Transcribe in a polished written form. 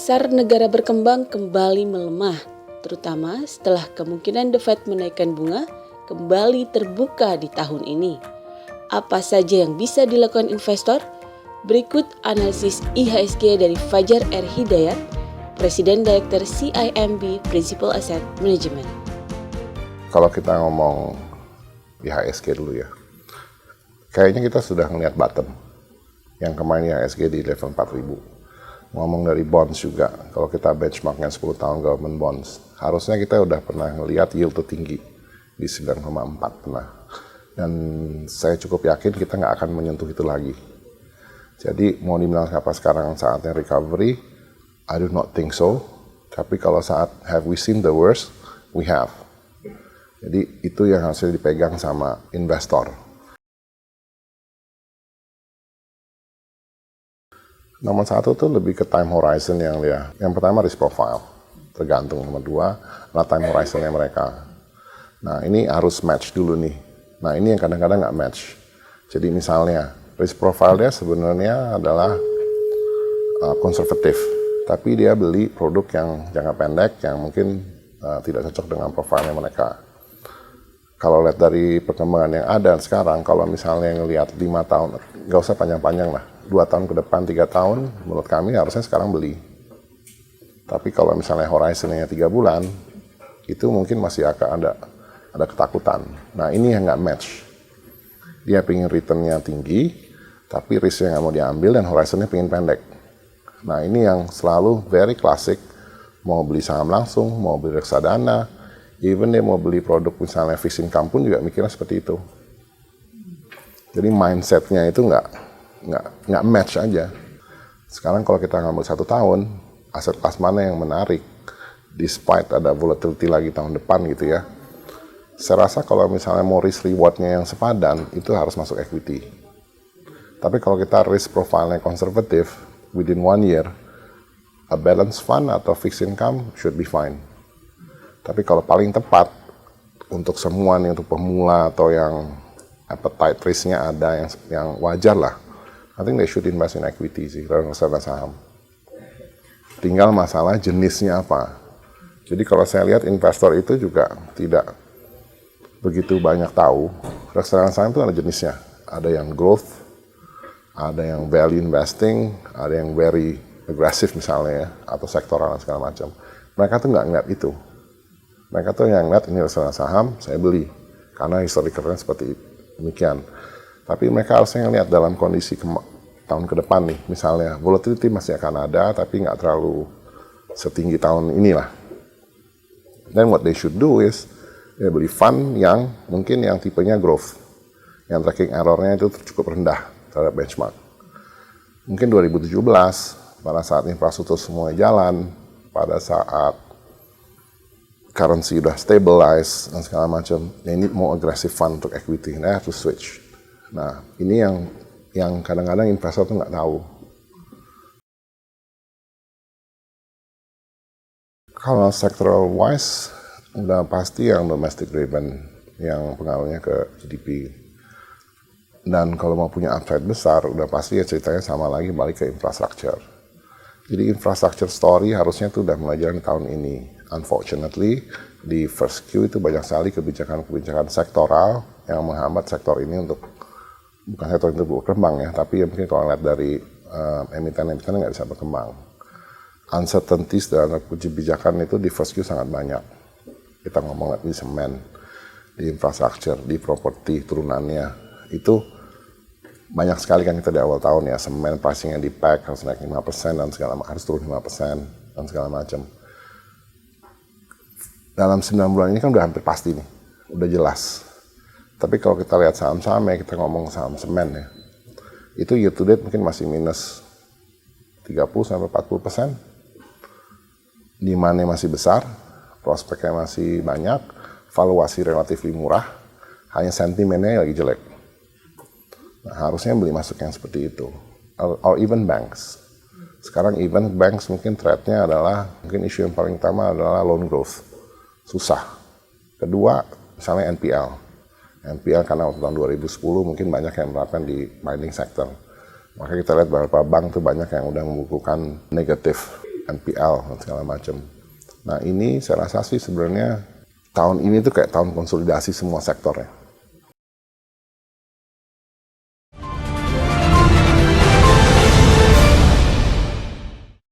Pasar negara berkembang kembali melemah, terutama setelah kemungkinan The Fed menaikkan bunga kembali terbuka di tahun ini. Apa saja yang bisa dilakukan investor? Berikut analisis IHSG dari Fajar R. Hidayat, Presiden Direktur CIMB Principal Asset Management. Kalau kita ngomong IHSG dulu ya, kayaknya kita sudah ngeliat bottom. Yang kemarin IHSG di level 4.000. Ngomong dari bonds juga, kalau kita benchmarknya 10 tahun government bonds, harusnya kita udah pernah ngeliat yield tertinggi di 9,4 pernah. Dan saya cukup yakin kita nggak akan menyentuh itu lagi. Jadi mau dibilang apa sekarang saatnya recovery, I do not think so. Tapi kalau saat have we seen the worst, we have. Jadi itu yang harusnya dipegang sama investor. Nomor satu tuh lebih ke time horizon yang dia. Yang pertama risk profile, tergantung. Nomor dua adalah time horizonnya mereka. Nah ini harus match dulu nih. Nah ini yang kadang-kadang nggak match. Jadi misalnya risk profile dia sebenarnya adalah konservatif, tapi dia beli produk yang jangka pendek yang mungkin tidak cocok dengan profilnya mereka. Kalau lihat dari perkembangan yang ada sekarang, kalau misalnya ngelihat 5 tahun, nggak usah panjang-panjang lah, 2 tahun ke depan, 3 tahun, menurut kami harusnya sekarang beli. Tapi kalau misalnya horizonnya 3 bulan, itu mungkin masih akan ada ketakutan. Nah ini yang nggak match. Dia pengen returnnya tinggi, tapi risknya nggak mau diambil dan horizonnya pengen pendek. Nah ini yang selalu very classic, mau beli saham langsung, mau beli reksadana, even dia mau beli produk misalnya fixed income pun juga mikirnya seperti itu. Jadi mindsetnya itu nggak match aja. Sekarang kalau kita ngambil 1 tahun, aset kelas mana yang menarik, despite ada volatility lagi tahun depan gitu ya. Saya rasa kalau misalnya mau risk rewardnya yang sepadan, itu harus masuk equity. Tapi kalau kita risk profile-nya konservatif, within 1 year, a balance fund atau fixed income should be fine. Tapi kalau paling tepat untuk semua nih, untuk pemula atau yang appetite risk-nya ada yang wajar lah, I think they should invest in equity sih, reksadana saham. Tinggal masalah jenisnya apa. Jadi kalau saya lihat investor itu juga tidak begitu banyak tahu. Reksadana saham itu ada jenisnya. Ada yang growth, ada yang value investing, ada yang very aggressive misalnya ya, atau sektoral dan segala macam. Mereka tuh nggak ngeliat itu. Mereka tuh yang ngeliat ini reksadana saham, saya beli. Karena historicalnya seperti demikian. Tapi mereka harusnya ngeliat dalam kondisi tahun ke depan nih. Misalnya volatility masih akan ada, tapi nggak terlalu setinggi tahun inilah. Then what they should do is, ya beli fund yang mungkin yang tipenya growth. Yang tracking errornya itu cukup rendah terhadap benchmark. Mungkin 2017, pada saat infrastruktur semua jalan, pada saat currency udah stabilize dan segala macam, they need more aggressive fund untuk equity, they have to switch. Nah, ini yang kadang-kadang investor tuh nggak tahu. Kalau sectoral wise, udah pasti yang domestic driven, yang pengaruhnya ke GDP. Dan kalau mau punya upside besar, udah pasti ya ceritanya sama lagi balik ke infrastructure. Jadi infrastructure story harusnya tuh udah mulai jalan tahun ini. Unfortunately, di first Q itu banyak sekali kebijakan-kebijakan sektoral yang menghambat sektor ini untuk, bukan sektor itu berkembang ya, tapi ya mungkin kalau lihat dari emiten-emiten nggak bisa berkembang. Uncertainties dalam kebijakan itu di first Q sangat banyak. Kita ngomong di semen, di infrastructure, di properti turunannya, itu banyak sekali kan kita di awal tahun ya, semen pricing-nya di pack harus naik 5% dan segala macam, harus turun 5% dan segala macam. Dalam 9 bulan ini kan udah hampir pasti nih, udah jelas. Tapi kalau kita lihat saham-sahamnya, kita ngomong saham semen ya, itu year to date mungkin masih minus 30-40%. Demand-nya masih besar, prospeknya masih banyak, valuasi relatif murah, hanya sentimennya lagi jelek. Nah, harusnya beli masuk yang seperti itu. Or even banks. Sekarang even banks mungkin threat-nya adalah, mungkin isu yang paling utama adalah loan growth. Susah. Kedua, misalnya NPL. NPL karena tahun 2010 mungkin banyak yang menerapkan di mining sector. Maka kita lihat beberapa bank tuh banyak yang udah membukukan negatif NPL dan segala macam. Nah ini saya rasa sih sebenarnya tahun ini tuh kayak tahun konsolidasi semua sektor ya.